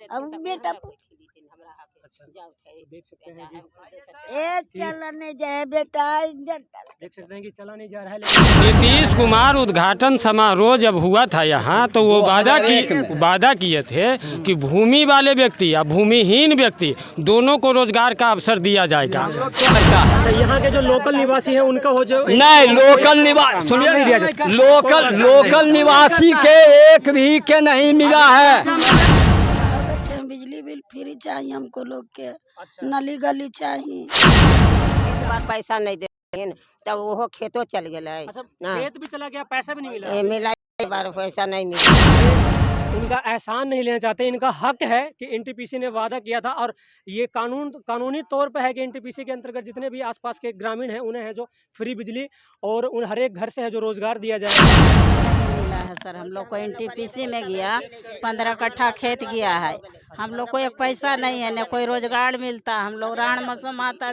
अब बेटा अच्छा, तो देख सकते हैं कि ए चला नहीं जाए बेटा देख सकते हैं कि चला नहीं जा रहा है। लेकिन नीतीश कुमार उद्घाटन समारोह जब हुआ था यहाँ तो वो वादा किए थे कि भूमि वाले व्यक्ति या भूमिहीन व्यक्ति दोनों को रोजगार का अवसर दिया जाएगा। अच्छा, यहाँ के जो लोकल निवासी हैं उनका हो जो नहीं लोकल निवासी सुनिए लोकल निवासी के एक भी के नहीं मिला है। बिजली बिल फ्री चाहिए हमको लोग के, नली गली चाहिए। बार पैसा नहीं दे तब वो खेतों चल गए। अच्छा, खेत भी चला गया, पैसा भी नहीं मिला। मिला बार पैसा नहीं मिला। उनका एहसान नहीं लेना चाहते। इनका हक है कि एनटीपीसी ने वादा किया था और ये कानूनी तौर पे है कि एनटीपीसी के अंतर्गत जितने भी आसपास के ग्रामीण हैं उन्हें है जो फ्री बिजली और उन हर एक घर से है जो रोजगार दिया जाए। मिला है सर, हम लोग को एनटीपीसी में गया 15 कट्ठा खेत गया है, हम लोग को एक पैसा नहीं है, न कोई रोजगार मिलता। हम लोग राण मौसम आता।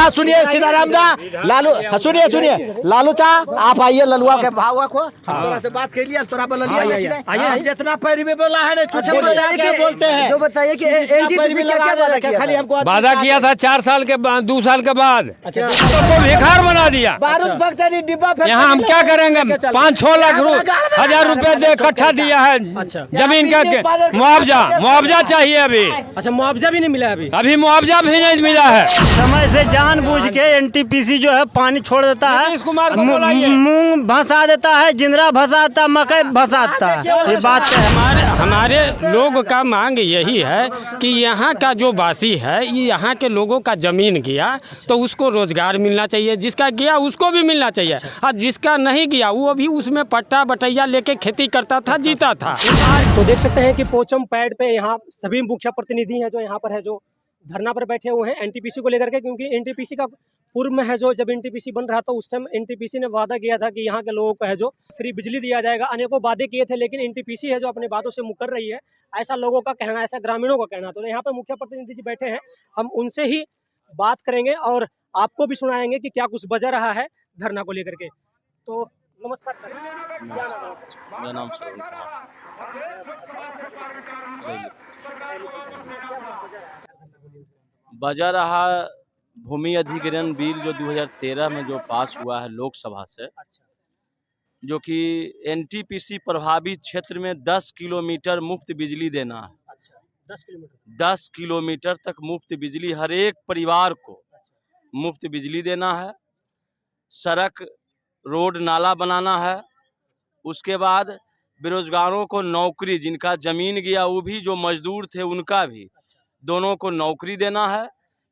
सुनिए सीताराम दा लालू सुनिए लालू चा आप आइए ललुआ के भाव को हम थोड़ा से बात कर लिया थोड़ा बोल लिया। आइए जितना पैरी में बोला है ना क्या बोलते हैं जो बताइए कि एनटीपीसी क्या वादा किया। खाली हमको वादा किया था 4 साल के बाद 2 साल के बाद तो भिखार बना दिया। बारूद फैक्ट्री डिब्बा यहाँ हम क्या करेंगे? 5-6 लाख हजार रुपए दे कट्ठा दिया है जमीन का मुआवजा चाहिए अभी। अच्छा, मुआवजा भी नहीं मिला अभी मुआवजा भी नहीं मिला है। समय से जानबूझ के एनटीपीसी जो है पानी छोड़ देता है, मूंग भसा देता है, जिंदरा भसाता है, मकई भसाता है। ये बात है। हमारे लोग का मांग यही है कि यहाँ का जो वासी है यहाँ के लोगों का जमीन गया तो उसको रोजगार मिलना चाहिए, जिसका गया उसको भी मिलना चाहिए और जिसका नहीं गया वो भी उसमें पट्टा बटैया लेके खेती करता था, जीता था। तो देख सकते हैं कि पोचम पैड पे यहाँ सभी मुखिया प्रतिनिधि हैं जो यहाँ पर है जो धरना पर बैठे हुए हैं एनटीपीसी को लेकर के, क्योंकि एनटीपीसी का पूर्व में है जो जब एनटीपीसी बन रहा था उस टाइम एनटीपीसी ने वादा किया था कि यहाँ के लोगों को है जो फ्री बिजली दिया जाएगा। अनेकों वादे किए थे लेकिन एनटीपीसी है जो अपनी बातों से मुकर रही है, ऐसा लोगों का कहना, ऐसा ग्रामीणों का कहना। तो यहाँ पर मुखिया प्रतिनिधि जी बैठे हैं, हम उनसे ही बात करेंगे और आपको भी सुनाएंगे कि क्या कुछ बजा रहा है धरना को लेकर के। तो नमस्कार सर, क्या नाम है? मेरा नाम श्रवण कुमार। बजा रहा भूमि अधिग्रहण बिल जो 2013 में जो पास हुआ है लोकसभा से, जो कि एनटीपीसी प्रभावित क्षेत्र में 10 किलोमीटर मुफ्त बिजली देना है। 10 किलोमीटर तक मुफ्त बिजली हर एक परिवार को मुफ्त बिजली देना है। सड़क रोड नाला बनाना है। उसके बाद बेरोजगारों को नौकरी, जिनका जमीन गया वो भी जो मजदूर थे उनका भी, दोनों को नौकरी देना है।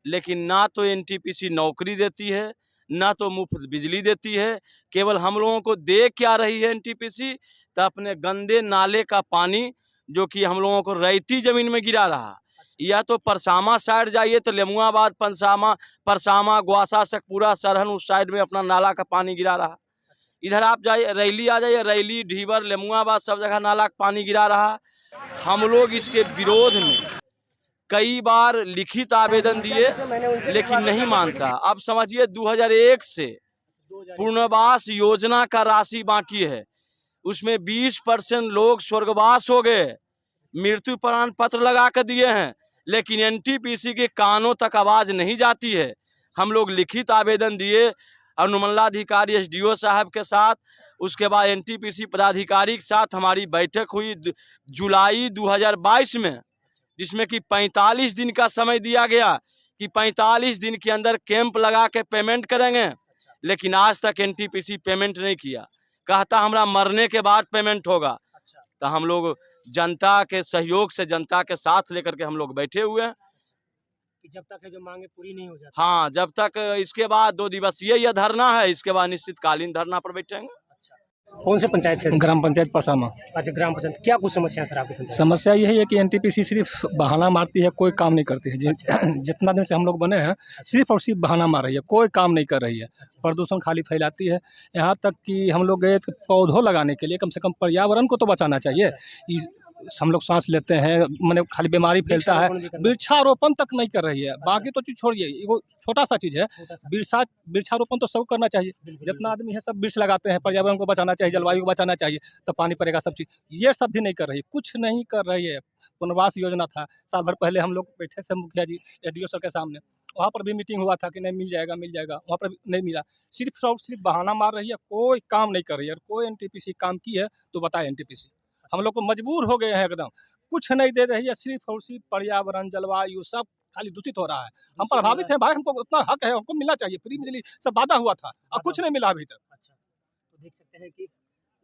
लेकिन ना तो एनटीपीसी नौकरी देती है ना तो मुफ्त बिजली देती है। केवल हम लोगों को दे क्या रही है एनटीपीसी, तो अपने गंदे नाले का पानी जो कि हम लोगों को रैती जमीन में गिरा रहा। या तो परसामा साइड जाइए तो लेमुआबाद, परसामा, ग्वासा, सकपुरा, सरहन उस साइड में अपना नाला का पानी गिरा रहा। इधर आप जाइए रैली आ जाइए, रैली, ढीबर, लेमुआबाद सब जगह नाला का पानी गिरा रहा। हम लोग इसके विरोध में कई बार लिखित आवेदन दिए लेकिन नहीं मानता। अब समझिए 2001 से पुनर्वास योजना का राशि बाकी है, उसमें 20% लोग स्वर्गवास हो गए, मृत्यु प्रमाण पत्र लगा कर दिए हैं, लेकिन एनटीपीसी के कानों तक आवाज नहीं जाती है। हम लोग लिखित आवेदन दिए अनुमंडलाधिकारी एसडीओ साहब के साथ, उसके बाद एनटीपीसी पदाधिकारी के साथ हमारी बैठक हुई जुलाई 2022 में, जिसमें कि 45 दिन का समय दिया गया कि 45 दिन के अंदर कैंप लगा के पेमेंट करेंगे। लेकिन आज तक एनटीपीसी पेमेंट नहीं किया, कहता हमरा मरने के बाद पेमेंट होगा। तो हम लोग जनता के सहयोग से, जनता के साथ लेकर के हम लोग बैठे हुए हैं कि जब तक है जो मांगे पूरी नहीं हो जाती। हाँ, जब तक इसके बाद 2 दिवसीय यह धरना है, इसके बाद निश्चितकालीन धरना पर बैठेंगे। कौन से पंचायत से? ग्राम पंचायत परसामा। अच्छा, ग्राम पंचायत। क्या कुछ समस्या सर आपकी पंचायत? समस्या यही है कि एनटीपीसी सिर्फ बहाना मारती है, कोई काम नहीं करती है। जितना दिन से हम लोग बने हैं सिर्फ और सिर्फ बहाना मार रही है, कोई काम नहीं कर रही है। प्रदूषण खाली फैलाती है। यहाँ तक कि हम लोग गए पौधों लगाने के लिए, कम से कम पर्यावरण को तो बचाना चाहिए। हम लोग सांस लेते हैं, मैंने खाली बीमारी फैलता है। वृक्षारोपण तक नहीं कर रही है। बाकी तो चीज छोड़िए, वो छोटा सा चीज है। वृक्षारोपण तो सब करना चाहिए। जितना आदमी है सब वृक्ष लगाते हैं। पर्यावरण को बचाना चाहिए, जलवायु को बचाना चाहिए, तो पानी पड़ेगा, सब चीज। ये सब भी नहीं कर रही, कुछ नहीं कर रही है। पुनर्वास योजना था, साल भर पहले हम लोग बैठे थे मुखिया जी एसडीओ सर के सामने, वहाँ पर भी मीटिंग हुआ था कि नहीं मिल जाएगा, वहाँ पर भी नहीं मिला। सिर्फ और सिर्फ बहाना मार रही है, कोई काम नहीं कर रही है। कोई एनटीपीसी काम की है तो बताए एनटीपीसी, हम लोग को मजबूर हो गए हैं एकदम, कुछ नहीं दे रही है। सिर्फ और सिर्फ पर्यावरण, जलवायु सब खाली दूषित हो रहा है। हम प्रभावित हैं भाई, हमको उतना हक है, हमको मिलना चाहिए। फ्री बिजली सब वादा हुआ था और कुछ नहीं मिला अभी तक। अच्छा, तो देख सकते हैं कि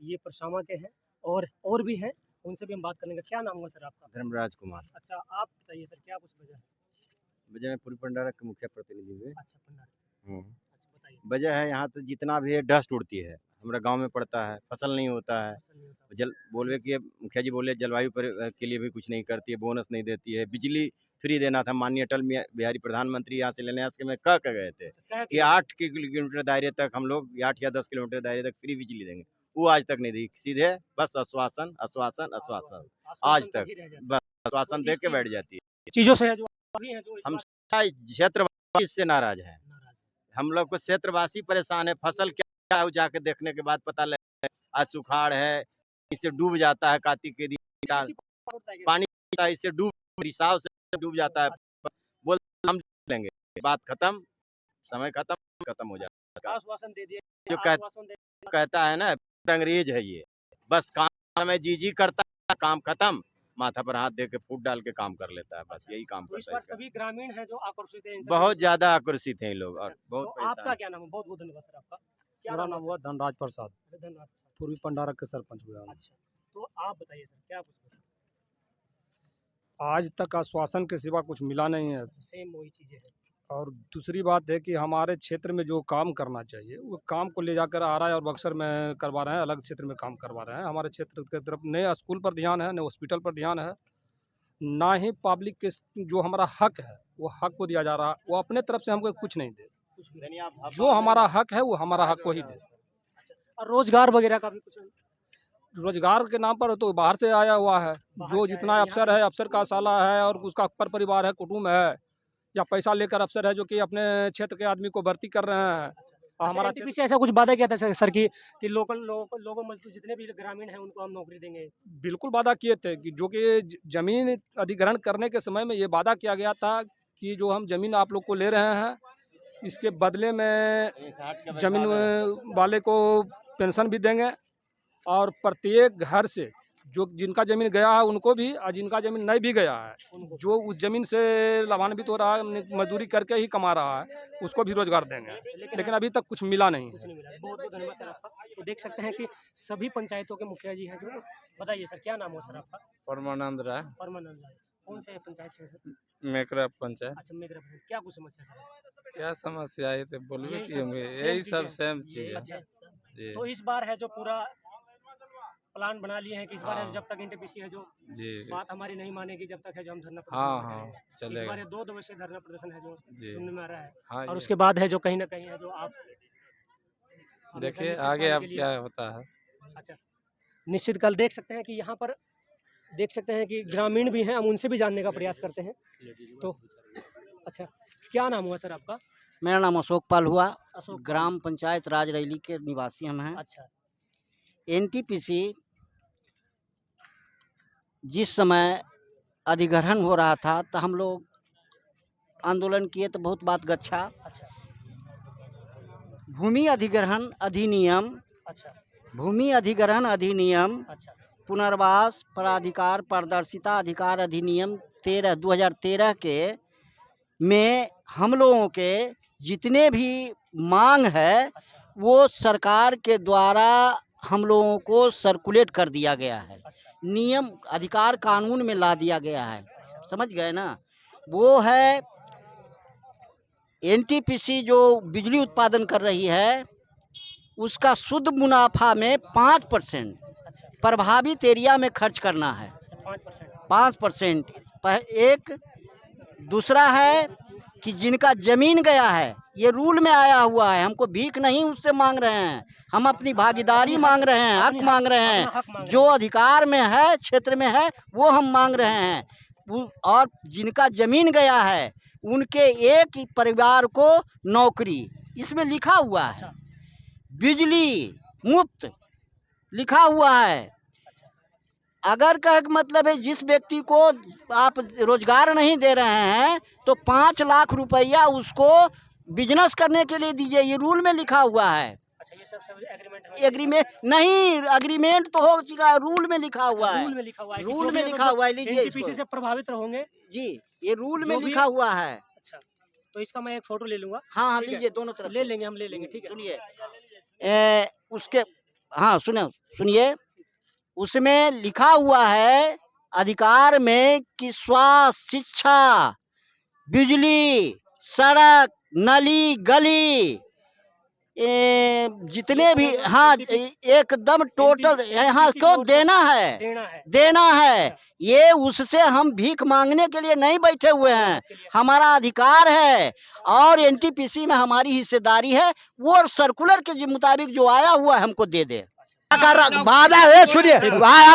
ये परसावा के हैं और भी हैं, उनसे भी हम बात करेंगे। क्या नाम हुआ सर आपका? धर्मराज कुमार। अच्छा, आप बताइए सर, क्या कुछ वजह है? वजह में पूर्वी पंडारा के मुखिया प्रतिनिधि हुए। अच्छा, भंडारा। अच्छा, बताइए। वजह है यहाँ तो जितना भी है डस्ट उड़ती है, हमारा गांव में पड़ता है, फसल नहीं होता है। ऐसा नहीं होता। बोले कि मुखिया जी बोले जलवायु पर के लिए भी कुछ नहीं करती है, बोनस नहीं देती है। बिजली फ्री देना था, माननीय अटल बिहारी प्रधानमंत्री यहाँ से लेने के में कह गए थे अच्छा, कि 8 किलोमीटर दायरे तक हम लोग 8 या 10 किलोमीटर दायरे तक फ्री बिजली देंगे। वो आज तक नहीं दी, सीधे बस आश्वासन आश्वासन आश्वासन, आज तक बस आश्वासन दे के बैठ जाती है। चीजों से है जो अभी है, जो इस हम बार क्षेत्रवासी से नाराज हैं, नाराज है। हम लोग को क्षेत्रवासी परेशान है। फसल क्या है जाके देखने के बाद पता लगे आज सुखाड़ है, इससे डूब जाता है। कार्तिक के दिन पानी इससे डूब रिसाव से डूब जाता है। बोल हम लेंगे, बात खत्म, समय खत्म हो जाता है। आश्वासन दे दिए, जो आश्वासन दे कहता है ना अंग्रेज है ये, बस काम में जी करता है, काम खत्म, माथा पर हाथ दे के फूट डाल के काम कर लेता है, बस यही काम तो इस करता बार है इसका। सभी ग्रामीण हैं जो आकर्षित हैं इन सब बहुत चीज़ों ज्यादा आकर्षित हैं लोग और से। बहुत तो परेशान आपका हैं। क्या नाम है? बहुत बहुत धन्यवाद सर आपका। क्या मेरा नाम नाम है हुआ धनराज प्रसाद, सर? धन्यवाद सर। पूर्वी पंडारा के सरपंच हुआ। अच्छा, तो आप बताइए सर, क्या कुछ आज तक आश्वासन के सिवा कुछ मिला नहीं है। सेम वही चीजें हैं। और दूसरी बात है कि हमारे क्षेत्र में जो काम करना चाहिए वो काम को ले जाकर आरा और बक्सर में करवा रहे हैं, अलग क्षेत्र में काम करवा रहे हैं। हमारे क्षेत्र की तरफ न स्कूल पर ध्यान है, न हॉस्पिटल पर ध्यान है, ना ही पब्लिक के जो हमारा हक है वो हक को दिया जा रहा है। वो अपने तरफ से हमको कुछ नहीं दे, जो हमारा हक है वो हमारा हक को ही दे। और रोजगार वगैरह का भी कुछ रोजगार के नाम पर तो बाहर से आया हुआ है, जो जितना अफसर है, अफसर का साला है और उसका पर परिवार है, कुटुंब है, या पैसा लेकर अफसर है जो कि अपने क्षेत्र के आदमी को भर्ती कर रहे हैं। और हमारा पीछे ऐसा कुछ वादा किया था सर कि लोगों मजदूर जितने भी ग्रामीण हैं उनको हम नौकरी देंगे। बिल्कुल वादा किए थे कि जो कि जमीन अधिग्रहण करने के समय में ये वादा किया गया था कि जो हम जमीन आप लोग को ले रहे हैं, इसके बदले में जमीन वाले को पेंशन भी देंगे और प्रत्येक घर से जो जिनका ज़मीन गया है उनको भी, और जिनका ज़मीन नहीं भी गया है, जो उस ज़मीन से लाभान्वित हो रहा है, मजदूरी करके ही कमा रहा है, उसको भी रोजगार देंगे। लेकिन अभी तक कुछ मिला नहीं। कुछ नहीं मिला। बहुत बहुत धन्यवाद सर आपका। तो देख सकते हैं कि सभी पंचायतों के मुखिया जी हैं जो, बताइए सर क्या नाम हो सर आपका? परमानंद राय, परमानंद लाल। कौन से पंचायत से सर? मेकरा पंचायत। अच्छा, मेघरा पंचायत। क्या कुछ समस्या सर? क्या समस्या है तो बोलबे यही की सब होंगे, सेम यही चीजें सब हैं। सेम चीज है अच्छा, जी तो इस बार है जो पूरा प्लान बना लिए हैं कि इस बार है हाँ। जब तक एनटीपीसी है जो जी बात हमारी नहीं मानेगी, जब तक है जो हम धरना हाँ प्रदर्शन हाँ करेंगे। इस चलेगा बार ये 2 दिवसीय धरना प्रदर्शन है जो जी सुनने में आ रहा है। हाँ और ये उसके बाद है जो कहीं ना कहीं है जो आप हमेशा देखिए निश्चित आगे काल अब के लिए- क्या होता है। अच्छा, निश्चित काल देख सकते हैं कि यहाँ पर देख सकते हैं कि ग्रामीण भी हैं, हम उनसे भी जानने का प्रयास करते हैं। तो अच्छा, क्या नाम हुआ सर आपका? मेरा नाम अशोक पाल हुआ, अशोक। ग्राम पंचायत राजरैली के निवासी हम हैं। अच्छा, एनटीपीसी जिस समय अधिग्रहण हो रहा था तो हम लोग आंदोलन किए तो बहुत बात गच्छा। अच्छा, भूमि अधिग्रहण अधिनियम, अच्छा, भूमि अधिग्रहण अधिनियम, अच्छा, पुनर्वास प्राधिकार पारदर्शिता अधिकार अधिनियम 2013 के में हम लोगों के जितने भी मांग है अच्छा, वो सरकार के द्वारा हम लोगों को सर्कुलेट कर दिया गया है, अच्छा, नियम अधिकार कानून में ला दिया गया है। समझ गए ना? वो है एनटीपीसी जो बिजली उत्पादन कर रही है उसका शुद्ध मुनाफा में 5% अच्छा, प्रभावित एरिया में खर्च करना है। 5%। एक दूसरा है कि जिनका जमीन गया है, ये रूल में आया हुआ है, हमको भीख नहीं उससे मांग रहे हैं, हम अपनी भागीदारी मांग रहे हैं, हक मांग रहे हैं, जो अधिकार में है क्षेत्र में है वो हम मांग रहे हैं। और जिनका जमीन गया है उनके एक ही परिवार को नौकरी, इसमें लिखा हुआ है, बिजली मुफ्त लिखा हुआ है, अगर कह मतलब है जिस व्यक्ति को आप रोजगार नहीं दे रहे हैं तो 5 लाख रुपया उसको बिजनेस करने के लिए दीजिए, ये रूल में लिखा हुआ है। अच्छा, ये सब एग्रीमेंट नहीं, एग्रीमेंट तो हो चुका, रूल में लिखा हुआ है। रूल में लिखा हुआ है, रूल में लिखा हुआ है, लीजिए एनटीपीसी से प्रभावित होंगे जी, ये रूल में लिखा हुआ है। अच्छा, तो इसका मैं एक फोटो ले लूंगा। हाँ हाँ, लीजिए, दोनों तरफ ले लेंगे, हम ले लेंगे, ठीक है। सुनिए उसके, हाँ सुनिए, उसमें लिखा हुआ है अधिकार में कि स्वास्थ्य, शिक्षा, बिजली, सड़क, नली, गली, जितने भी, हाँ एकदम टोटल यहाँ क्यों देना है। ये उससे हम भीख मांगने के लिए नहीं बैठे हुए हैं, हमारा अधिकार है और एनटीपीसी में हमारी हिस्सेदारी है। वो सर्कुलर के मुताबिक जो आया हुआ है हमको दे दे। वादा है,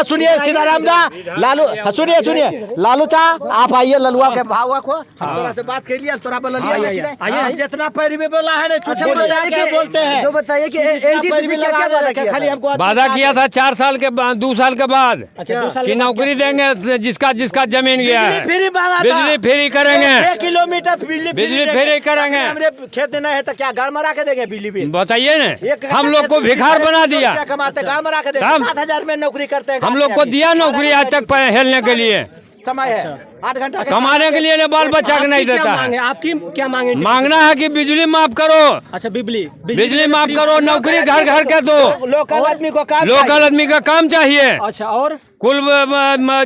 सुनिए सीताराम दा, लालू, सुनिए लालू चा, आप आइए ललुआ के भाव को, हम थोड़ा से बात कर लिया, थोड़ा बोल लिया, जितना पैरी में बोला है ना, क्या बोलते हैं जो बताइए कि एनटीपीसी क्या वादा किया, खाली हमको वादा किया था 4 साल के बाद, 2 साल के बाद कि नौकरी देंगे जिसका जमीन गया है, बिजली फ्री करेंगे, 6 किलोमीटर बिजली फ्री करेंगे। हमने खेत देना है तो क्या घर मरा के देंगे बिजली बिल? बताइए ना, हम लोग को भिखार बना दिया, 7,000 में नौकरी करते हैं। हम लोग को दिया नौकरी आज तक हेलने के लिए, समय है 8 घंटा कमाने के लिए बाल बच्चा के नहीं देता है। आपकी क्या मांगे? मांगना है कि बिजली माफ करो। अच्छा, बिजली माफ करो, नौकरी घर घर के दो, लोकल आदमी का काम चाहिए। अच्छा, और कुल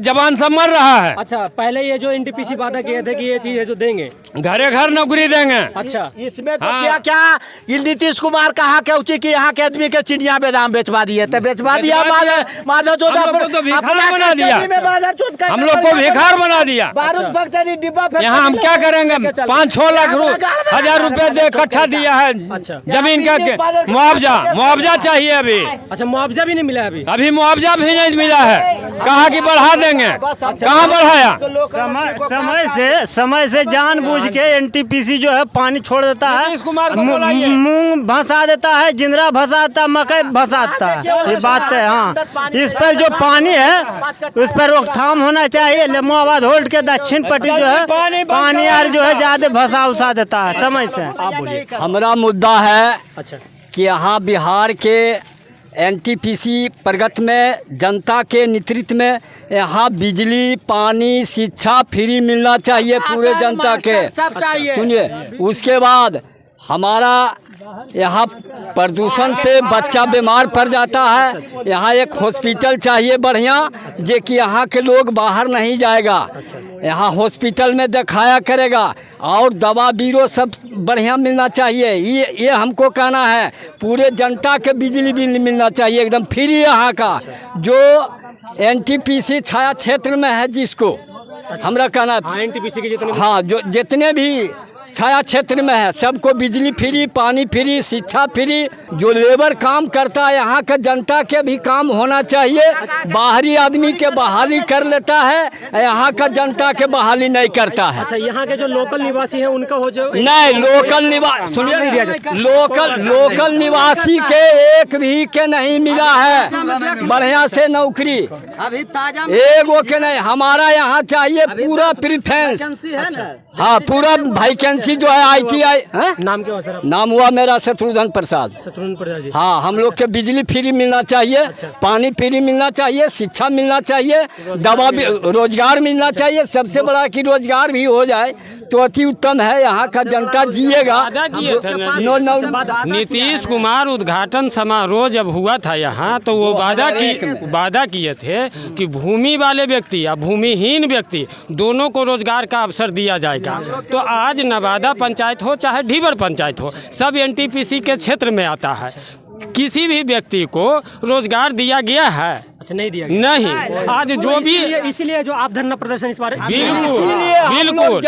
जवान सब मर रहा है। अच्छा, पहले ये जो एनटीपीसी वादा किए थे कि ये चीज है जो देंगे, घरे घर नौकरी देंगे। अच्छा, इसमें तो क्या नीतीश कुमार कहा कि यहाँ के आदमी के चिड़िया बेदाम बेचवा दिए, तो बेचवा दिया, माधव चौधरी बना दिया, हम लोग को भिखार बना दिया। बारूद फैक्ट्री, डिब्बा, यहाँ हम क्या करेंगे? 5-6 लाख हजार रुपए दे इकट्ठा दिया है जमीन का मुआवजा चाहिए अभी। अच्छा, मुआवजा भी नहीं मिला अभी मुआवजा भी नहीं मिला है, कहा कि बढ़ा देंगे, कहाँ बढ़ाया? समय से जानबूझ के एनटीपीसी जो है पानी छोड़ देता है, मूंग भसा देता है, जिंदरा भसा देता है, मकई भसा देता है, ये बात है। हाँ, इस पर जो पानी है उस पर रोकथाम होना चाहिए। लेमुआबाद होल्ड के दक्षिण पट्टी जो है पानी यार जो है ज्यादा भसा उसा देता है समय से। आप बोलिए। हमारा मुद्दा है अच्छा, कि यहाँ बिहार के एनटीपीसी प्रगति में जनता के नेतृत्व में यहाँ बिजली, पानी, शिक्षा फ्री मिलना चाहिए पूरे जनता के। सुनिए, उसके बाद हमारा यहाँ प्रदूषण से बच्चा बीमार पड़ जाता है, यहाँ एक हॉस्पिटल चाहिए बढ़िया, जे कि यहाँ के लोग बाहर नहीं जाएगा, यहाँ हॉस्पिटल में दिखाया करेगा, और दवा बीरो सब बढ़िया मिलना चाहिए। ये हमको कहना है। पूरे जनता के बिजली बिल मिलना चाहिए एकदम फ्री यहाँ का, जो एनटीपीसी छाया क्षेत्र में है जिसको हमरा कहना, एनटीपीसी के जितने, हाँ, जो जितने भी छाया क्षेत्र में है सबको बिजली फ्री, पानी फ्री, शिक्षा फ्री। जो लेबर काम करता है यहाँ का जनता के भी काम होना चाहिए। बाहरी आदमी के बहाली कर लेता है, यहाँ का जनता के बहाली नहीं करता है। अच्छा, यहाँ के जो लोकल निवासी हैं उनका हो जो नहीं, लोकल निवासी सुनिए, लोकल निवासी के एक भी के नहीं मिला है बढ़िया से नौकरी, अभी ताजा एगो के नहीं। हमारा यहाँ चाहिए पूरा प्रिफरेंस, हाँ पूरा वैकेंसी जो है ITI। नाम क्या हुआ सर? नाम हुआ मेरा शत्रुघ्न प्रसाद जी। हाँ, हम लोग के बिजली फ्री मिलना चाहिए, पानी फ्री मिलना चाहिए, शिक्षा मिलना चाहिए, दवा भी, रोजगार मिलना चाहिए। सबसे बड़ा कि रोजगार भी हो जाए तो अति उत्तम है, यहाँ का जनता जिएगा। नीतीश कुमार उद्घाटन समारोह जब हुआ था यहाँ, तो वो वादा किए थे कि भूमि वाले व्यक्ति या भूमिहीन व्यक्ति दोनों को रोजगार का अवसर दिया जाएगा। तो आज नवादा पंचायत हो चाहे ढीबर पंचायत हो, सब एनटीपीसी के क्षेत्र में आता है। किसी भी व्यक्ति को रोजगार दिया गया है? अच्छा, नहीं दिया नहीं। आज जो भी, इसलिए जो आप धरना प्रदर्शन इस बारे बिल्कुल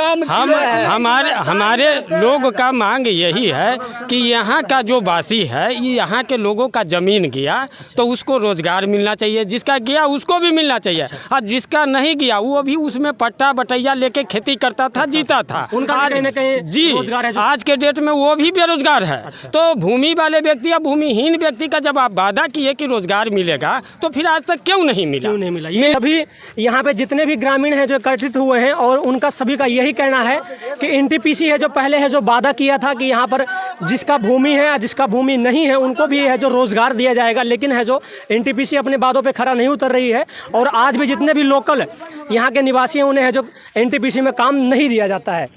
हमारे लोग का मांग यही है कि यहाँ का जो वासी है, यहाँ के लोगों का जमीन गया तो उसको रोजगार मिलना चाहिए, जिसका गया उसको भी मिलना चाहिए, और जिसका नहीं गया वो भी उसमें पट्टा बटैया लेके खेती करता था, जीता था। जी, आज के डेट में वो भी बेरोजगार है। तो भूमि वाले व्यक्ति या भूमिहीन व्यक्ति का जब आप वादा किए कि रोजगार मिलेगा, तो फिर आज आज तक क्यों नहीं मिला? क्यों नहीं मिला? ये अभी यहाँ पे जितने भी ग्रामीण हैं जो एकत्रित हुए हैं और उनका सभी का यही कहना है कि एनटीपीसी है जो पहले है जो वादा किया था कि यहाँ पर जिसका भूमि है जिसका भूमि नहीं है उनको भी है जो रोजगार दिया जाएगा, लेकिन है जो एनटीपीसी अपने वादों पे खरा नहीं उतर रही है और आज भी जितने भी लोकल यहाँ के निवासी हैं उन्हें है जो एनटीपीसी में काम नहीं दिया जाता है।